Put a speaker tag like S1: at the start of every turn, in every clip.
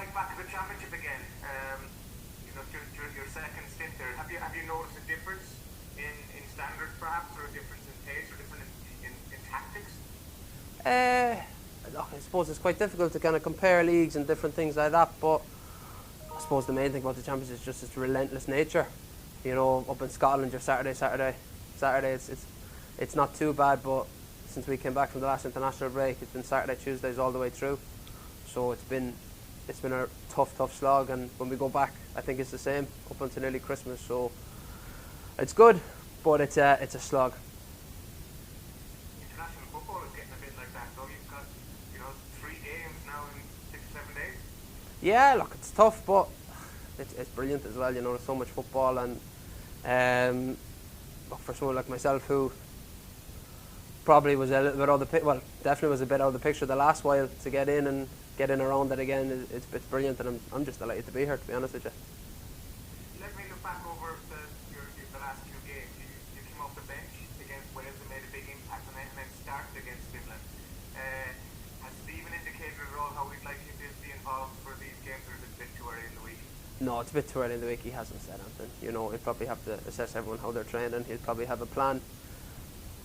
S1: like back to the championship again? During your second stint there, have you noticed a difference in standards perhaps, or a difference in pace, or different in tactics?
S2: I suppose it's quite difficult to kind of compare leagues and different things like that, but I suppose the main thing about the championship is just its relentless nature. Up in Scotland, you're Saturday. It's not too bad, but since we came back from the last international break, it's been Saturday, Tuesdays all the way through. So it's been a tough slog, and when we go back, I think it's the same up until nearly Christmas. So it's good, but it's a slog.
S1: International football is getting a bit like that, though. You've got 3 games now in 6-7 days.
S2: Yeah, look, it's tough, but it's brilliant as well. There's so much football, and look, for someone like myself who probably was a little bit out of the definitely was a bit out of the picture the last while, to get in and get in around it again, it's brilliant, and I'm just delighted to be here, to be honest with you.
S1: Let me look back over the last 2 games. You came off the bench against Wales and made a big impact, and then started against Finland. Has Stephen indicated at all how he'd like you to be involved for these games, or is it a bit too early in the week?
S2: No, it's a bit too early in the week. He hasn't said anything. He'll probably have to assess everyone how they're training. He'll probably have a plan.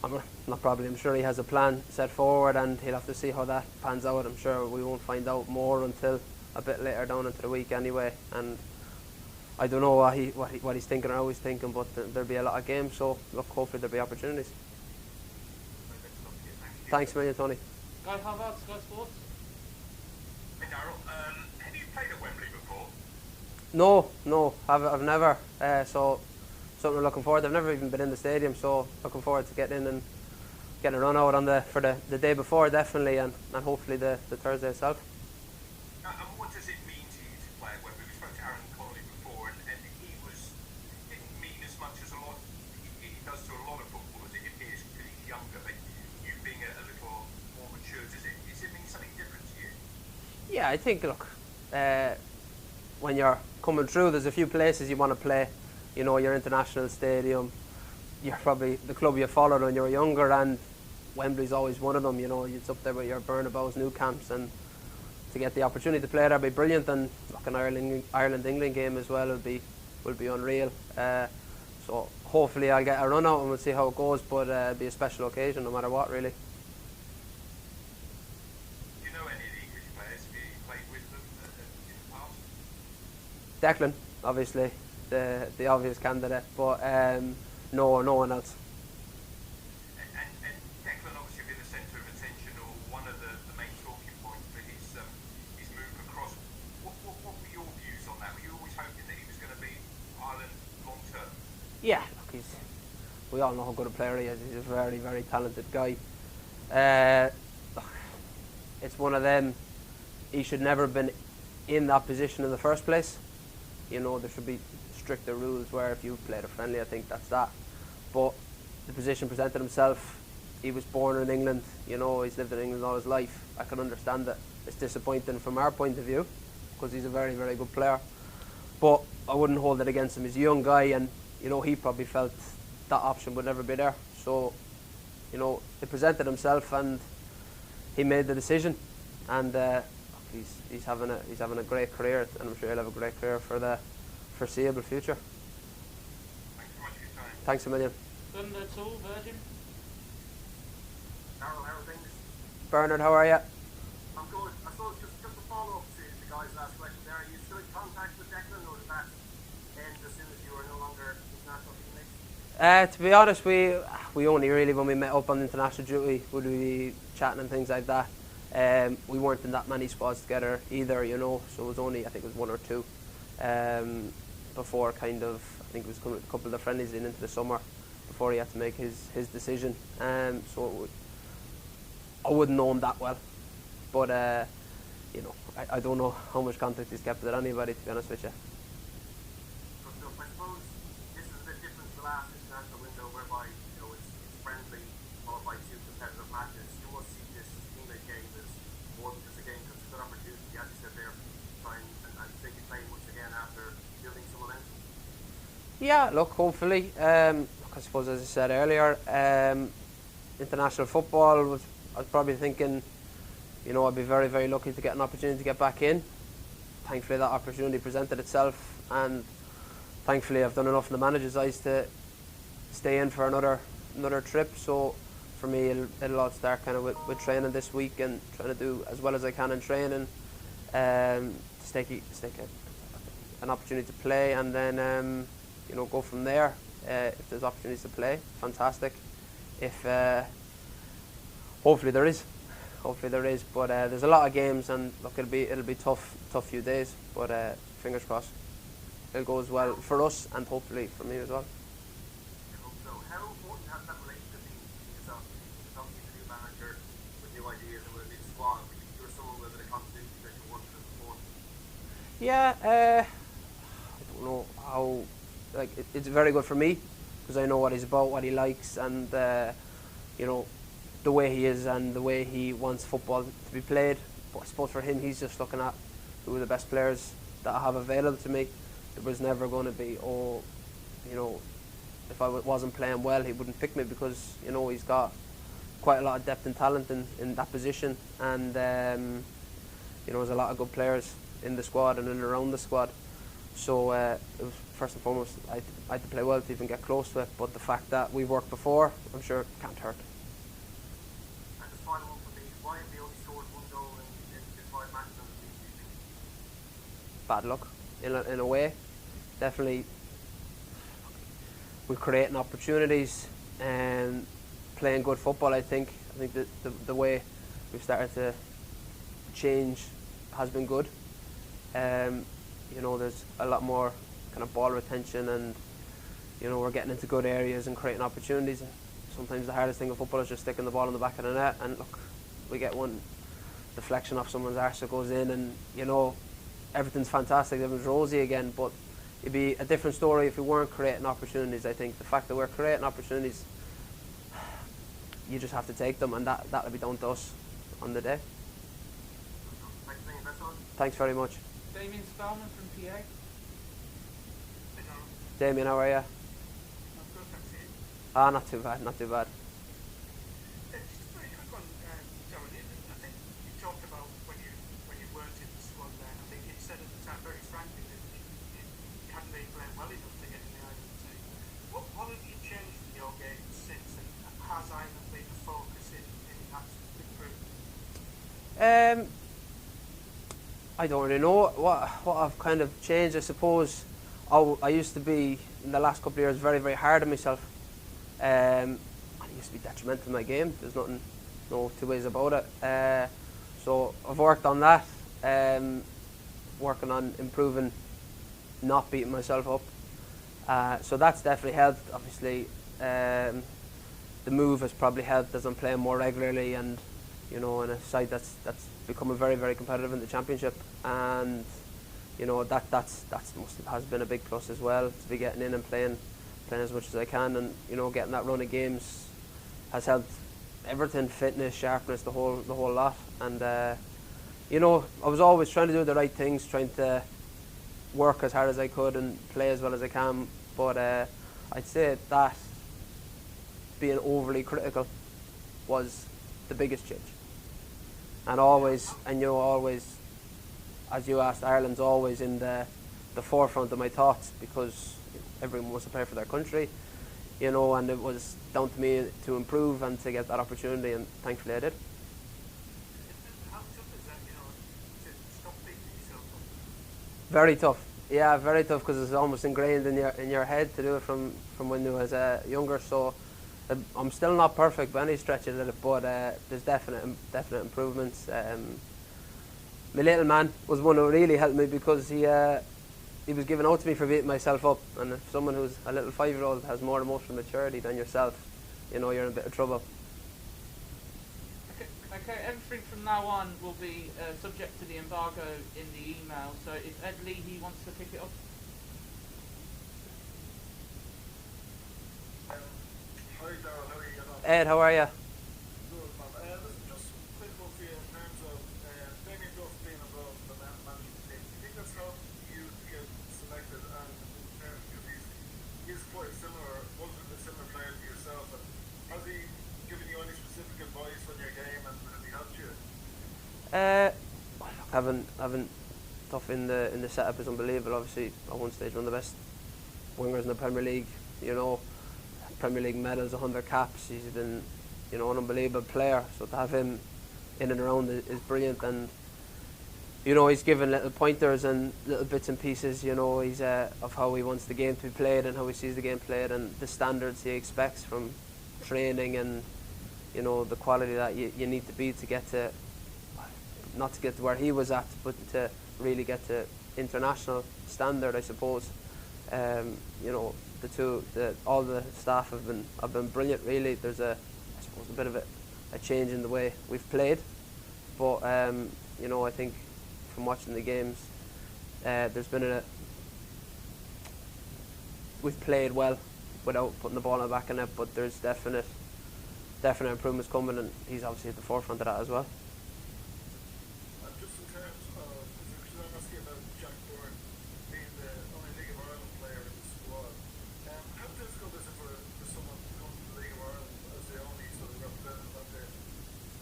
S2: I'm sure he has a plan set forward, and he'll have to see how that pans out. I'm sure we won't find out more until a bit later down into the week anyway. And I don't know what he's thinking or how he's thinking, but there'll be a lot of games, so look, hopefully there'll be opportunities. Thanks a million, Tony.
S3: Guy Harvard, Sky Sports.
S1: Hey Daryl, have you played at Wembley before?
S2: No, I've never. So something we're looking forward to. I've never even been in the stadium, so looking forward to getting in and getting a run out for the day before, definitely, and hopefully the Thursday itself.
S1: And what does it mean to you to play at Wembley? We spoke to Aaron Connolly before, and he didn't mean as much as he does to a lot of footballers. It appears because he's younger, but you being a little more mature, does it mean something different to you?
S2: Yeah, I think, look, when you're coming through, there's a few places you want to play. Your international stadium, you're probably the club you followed when you were younger, and Wembley's always one of them. It's up there with your Burnabou's, New Camps, and to get the opportunity to play there will be brilliant. And look, an Ireland-England game as well will be unreal. So hopefully I'll get a run out and we'll see how it goes, but it'll be a special occasion no matter what, really.
S1: Do you know any of the English players? Have you played with them in the past?
S2: Declan, obviously, the obvious candidate, but no one else.
S1: And Declan obviously been the centre of attention, or one of the main talking points for his move across. What were your views on that? Were you always hoping that he was going to be Ireland long term?
S2: Yeah, look, we all know how good a player he is. He's a very, very talented guy. It's one of them. He should never have been in that position in the first place. There should be stricter rules where if you played a friendly, I think that's that. But the position presented himself. He was born in England. He's lived in England all his life. I can understand it. It's disappointing from our point of view because he's a very, very good player. But I wouldn't hold it against him. He's a young guy, and he probably felt that option would never be there. So, he presented himself and he made the decision. And he's having a great career, and I'm sure he'll have a great career for the foreseeable future.
S1: Thanks so much for your time.
S2: Thanks a million.
S3: Then that's all, Virgin.
S4: Daryl, how are things?
S2: Bernard, how are you?
S4: I'm good. I suppose just a follow-up to the guy's last question there. Are you still in contact with Declan, or did that end as soon as you were no longer international teammates?
S2: To be honest, we only really, when we met up on international duty, would we be chatting and things like that. We weren't in that many squads together either, so it was only, I think it was 1 or 2 before I think it was coming a couple of the friendlies into the summer before he had to make his decision. So I wouldn't know him that well, but I don't know how much contact he's kept with anybody, to be honest with you.
S4: Good stuff. I suppose this is a bit different to the last international window, whereby it's friendly followed by 2 competitive matches. You must see this England game as more than just a game, because it's a good opportunity, as you said there, to try and take it playing once again after building some momentum.
S2: Yeah, look, hopefully. I suppose, as I said earlier, international football I was probably thinking, I'd be very, very lucky to get an opportunity to get back in. thankfully that opportunity presented itself, and thankfully I've done enough in the manager's eyes to stay in for another trip. So for me, it'll all start kind of with training this week and trying to do as well as I can in training, to stake an opportunity to play, and then go from there. If there's opportunities to play, fantastic. If hopefully there is, but there's a lot of games, and look, it'll be tough few days, but fingers crossed it'll go as well for us and hopefully for me as well.
S4: I hope so. How important has that relationship been to yourself? Because obviously the new manager with new ideas and with a new squad, but you're someone with a bit of continuity that you worked with before.
S2: Yeah, I don't know how. Like it's very good for me because I know what he's about, what he likes, and the way he is and the way he wants football to be played. But I suppose for him, he's just looking at who are the best players that I have available to me. It was never going to be, if I wasn't playing well, he wouldn't pick me because, he's got quite a lot of depth and talent in that position. And, there's a lot of good players in the squad and in and around the squad. So it was first and foremost, I had to play well to even get close to it. But the fact that we've worked before, I'm sure it can't hurt.
S4: And just final one for me, why have they only scored one goal in 5 matches on the season, do you think?
S2: Bad luck, in a way. Definitely, we're creating opportunities and playing good football. I think that the way we've started to change has been good. There's a lot more kind of ball retention, and we're getting into good areas and creating opportunities. And sometimes the hardest thing in football is just sticking the ball in the back of the net. And look, we get one deflection off someone's arse that goes in, and everything's fantastic, everything's rosy again. But it'd be a different story if we weren't creating opportunities. I think the fact that we're creating opportunities, you just have to take them, and that'll be down to us on the day. Thanks very much.
S3: Damien Spellman from PA.
S2: Damien, how are you?
S1: I'm good, thanks, Ian.
S2: Not too bad, not too bad.
S1: Just a very quick one, Daryl. I think you talked about when you weren't in the squad there. I think you said at the time very frankly that you hadn't been playing well enough to get in the Ireland team. What have you changed in your game since, and has Ireland been a focus in that improvement?
S2: I don't really know what I've kind of changed. I suppose I used to be, in the last couple of years, very, very hard on myself. I used to be detrimental to my game. There's no two ways about it. So I've worked on that, working on improving, not beating myself up. So that's definitely helped. Obviously, the move has probably helped as I'm playing more regularly, and in a side that's becoming very, very competitive in the championship, and that's has been a big plus as well, to be getting in and playing as much as I can, and getting that run of games has helped everything, fitness, sharpness, the whole lot. And I was always trying to do the right things, trying to work as hard as I could and play as well as I can, but I'd say that being overly critical was the biggest change. And always, as you asked, Ireland's always in the forefront of my thoughts, because everyone wants to play for their country, and it was down to me to improve and to get that opportunity, and thankfully I did.
S1: How tough is that, to stop beating yourself up?
S2: Very tough. Yeah, very tough, because it's almost ingrained in your head to do it from when you was younger. So I'm still not perfect by any stretch of it, but there's definite improvements. My little man was one who really helped me, because he was giving out to me for beating myself up, and if someone who's a little 5-year-old has more emotional maturity than yourself, you're in a bit of trouble.
S3: Okay, everything from now on will be subject to the embargo in the email, so if Ed Leahy wants to pick it up.
S5: Hi Daryl, how are you getting on?
S2: Ed, how are you?
S5: Good, man. Just a quick one for you in terms of Damien Duff being involved in the management team. Do you think that's helped you to get selected? And in terms of he's quite similar, wasn't a similar player to yourself, and has he given you any specific advice on your game, and has he helped you?
S2: I haven't stuff in the setup is unbelievable. Obviously, at one stage, one of the best wingers in the Premier League. You know, Premier League medals, 100 caps. He's been, you know, an unbelievable player. So to have him in and around is brilliant. And you know, he's given little pointers and little bits and pieces. You know, he's of how he wants the game to be played and how he sees the game played and the standards he expects from training and, you know, the quality that you need to be to get to, not to get to where he was at, but to really get to international standard, I suppose. You know, all the staff have been brilliant. Really, there's I suppose a bit of a change in the way we've played, but you know, I think from watching the games, there's been we've played well without putting the ball in the back of net, but there's definite improvements coming, and he's obviously at the forefront of that as well.
S5: Just in terms of, because I'm asking about Jack Byrne being the only League of Ireland player in the squad, how difficult is it for someone to come to the League of Ireland as the only sort of representative and to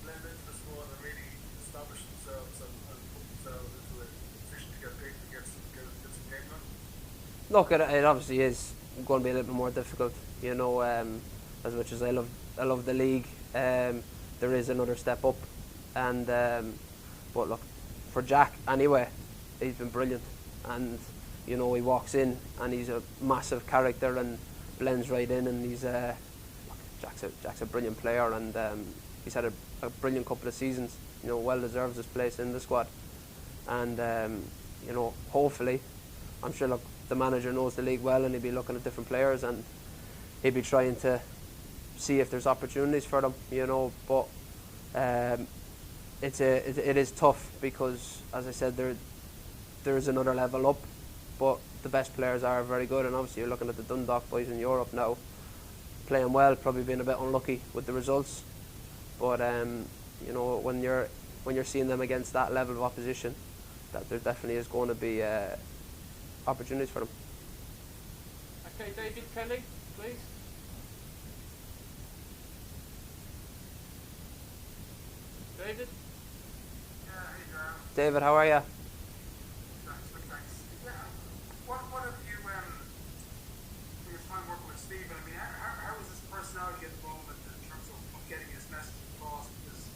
S5: blend into the squad and really establish themselves and put themselves into a position to get picked and get some game time?
S2: Look, it obviously is going to be a little bit more difficult. You know, as much as I love the league, there is another step up, and but look, for Jack anyway, he's been brilliant, and you know, he walks in and he's a massive character and blends right in, and he's Jack's a brilliant player, and he's had a brilliant couple of seasons. You know, well deserves his place in the squad, and you know, hopefully, I'm sure, look, the manager knows the league well, and he'll be looking at different players and he'll be trying to see if there's opportunities for them, you know. But it is tough because, as I said, there is another level up, but the best players are very good, and obviously you're looking at the Dundalk boys in Europe now, playing well, probably being a bit unlucky with the results. But you know, when you're seeing them against that level of opposition, that there definitely is going to be opportunities for them.
S3: Okay, David Kelly, please. David?
S6: Yeah, hey Daryl.
S2: David, how are you?
S6: Thanks. Yeah, what have you, in your time working with Stephen, I mean, how is his personality at the moment in terms of getting his message across? Because,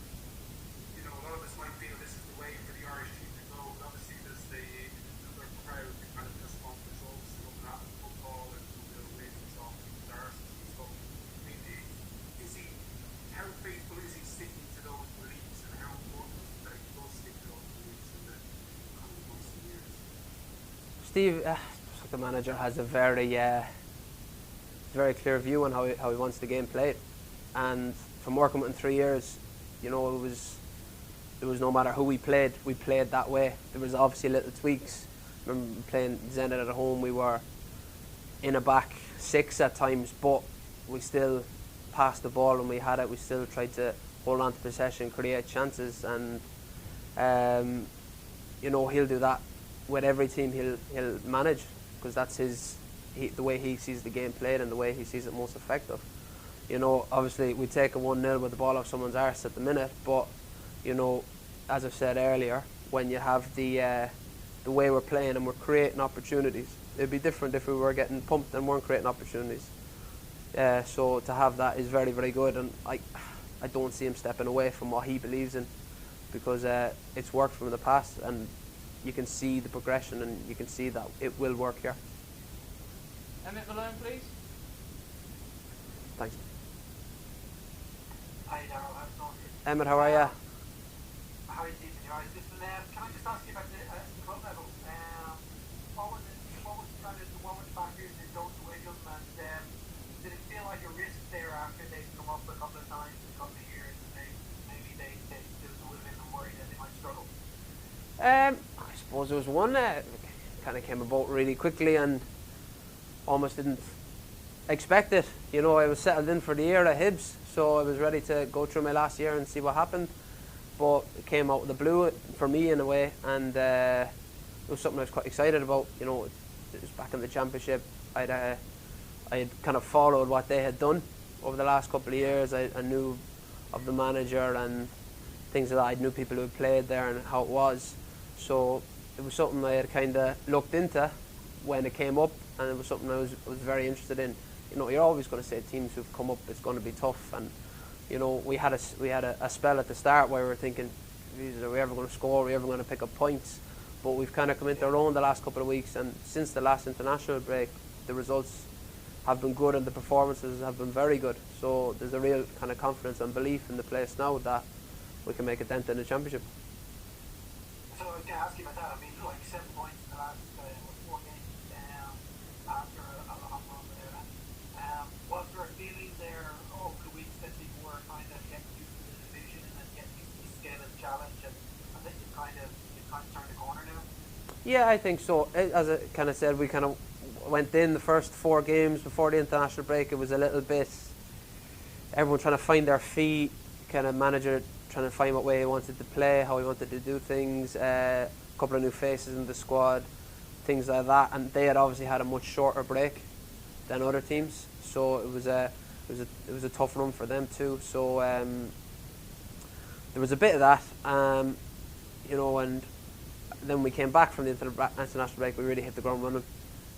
S6: you know, a lot of us might feel this is the way for the Irish team to go, but obviously there's the other crowd that kind of just want results and looking at football and away from talking with Arsenal and stuff. I mean, how faithful is he sticking to those beliefs, and how important is it that he does stick to those beliefs in the coming months and years?
S2: Steve, the manager, has a very clear view on how he wants the game played, and from working with him 3 years, you know, it was no matter who we played that way. There was obviously little tweaks. I remember playing Zenit at home, we were in a back six at times, but we still passed the ball when we had it. We still tried to hold on to possession, create chances, and you know, he'll do that with every team he'll manage, because that's the way he sees the game played and the way he sees it most effective. You know, obviously we take a 1-0 with the ball off someone's arse at the minute, but you know, as I said earlier, when you have the way we're playing and we're creating opportunities, it'd be different if we were getting pumped and weren't creating opportunities. So to have that is very, very good, and I don't see him stepping away from what he believes in, because it's worked from the past, and you can see the progression, and you can see that it will work here.
S3: Emmett Malone, please.
S2: Thanks.
S6: Hi Daryl, how's it going?
S2: Emmett, how are you?
S6: How are you keeping your eyes? Listen, can I just ask you about the club level? What was the factors in going to Wigan, and did it feel like a risk there after they'd come up a couple of times in a couple of years, and maybe they there was a little bit of worry that they might struggle?
S2: I suppose there was one that kind of came about really quickly and almost didn't expect it. You know, I was settled in for the year at Hibs, so I was ready to go through my last year and see what happened. But it came out of the blue for me in a way, and it was something I was quite excited about. You know, it was back in the Championship. I had kind of followed what they had done over the last couple of years. I knew of the manager and things like that. I knew people who had played there and how it was. So it was something I had kind of looked into when it came up, and it was something I was very interested in. You know, you're always going to say teams who've come up, it's going to be tough, and you know, we had a spell at the start where we were thinking, are we ever going to score? Are we ever going to pick up points? But we've kind of come into our own the last couple of weeks, and since the last international break, the results have been good and the performances have been very good. So there's a real kind of confidence and belief in the place now that we can make a dent in the championship.
S6: So I was going to ask you about that. I mean, like 7 points in the last 4 games after a long run without it. Was there a feeling there over the weeks that people were kind of getting used to the division and getting used to the scale of the challenge, and that you've kind of turned the corner now?
S2: Yeah, I think so. As I kind of said, we kind of went in the first 4 games before the international break. It was a little bit everyone trying to find their feet, kind of manager trying to find what way he wanted to play, how he wanted to do things, a couple of new faces in the squad, things like that, and they had obviously had a much shorter break than other teams, so it was a tough run for them too. So there was a bit of that, you know, and then we came back from the international break. We really hit the ground running.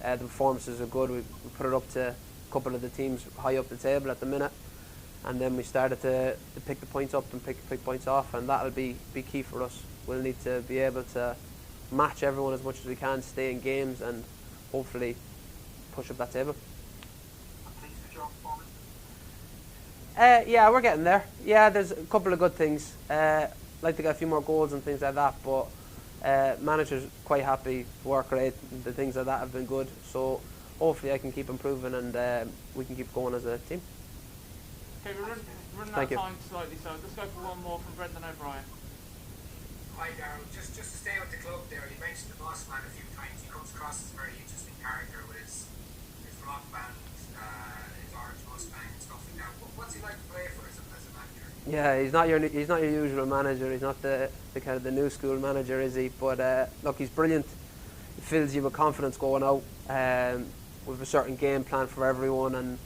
S2: The performances are good. We put it up to a couple of the teams high up the table at the minute, and then we started to pick the points up and pick points off, and that'll be key for us. We'll need to be able to match everyone as much as we can, stay in games, and hopefully push up that table.
S6: Pleased with your performance?
S2: Yeah, we're getting there. Yeah, there's a couple of good things. Like to get a few more goals and things like that, but manager's quite happy, work rate, the things like that have been good. So hopefully I can keep improving, and we can keep going as a team.
S3: Okay, we're running out
S2: Thank
S3: of
S2: you.
S3: time slightly, so let's go for one more from Brendan O'Brien.
S7: Hi Daryl, just to stay with the club there, you mentioned the boss man a few times. He comes across as a very interesting character with his rock band, his orange Mustang and stuff like that. What's he like to play for as a manager?
S2: Yeah, he's not your usual manager. He's not the kind of the new school manager, is he? But look, he's brilliant. He fills you with confidence going out. With a certain game plan for everyone, and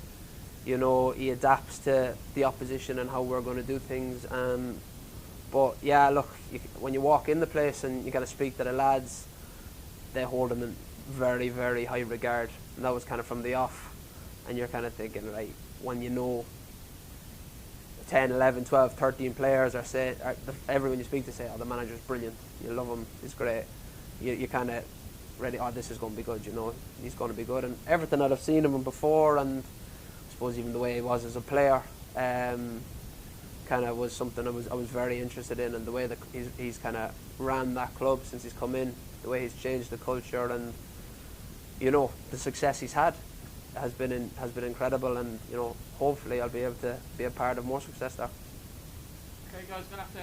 S2: you know, he adapts to the opposition and how we're going to do things. But yeah, look, when you walk in the place and you got to speak to the lads, they hold him in very, very high regard. And that was kind of from the off. And you're kind of thinking, right, when you know 10, 11, 12, 13 players everyone you speak to say, oh, the manager's brilliant, you love him, he's great. You kind of ready, oh, this is going to be good, you know, he's going to be good. And everything that I've seen him before, and I suppose even the way he was as a player, kind of was something I was very interested in, and the way that he's kind of ran that club since he's come in, the way he's changed the culture, and you know, the success he's had has been incredible, and you know, hopefully I'll be able to be a part of more success there.
S3: Okay, guys, we're going to have to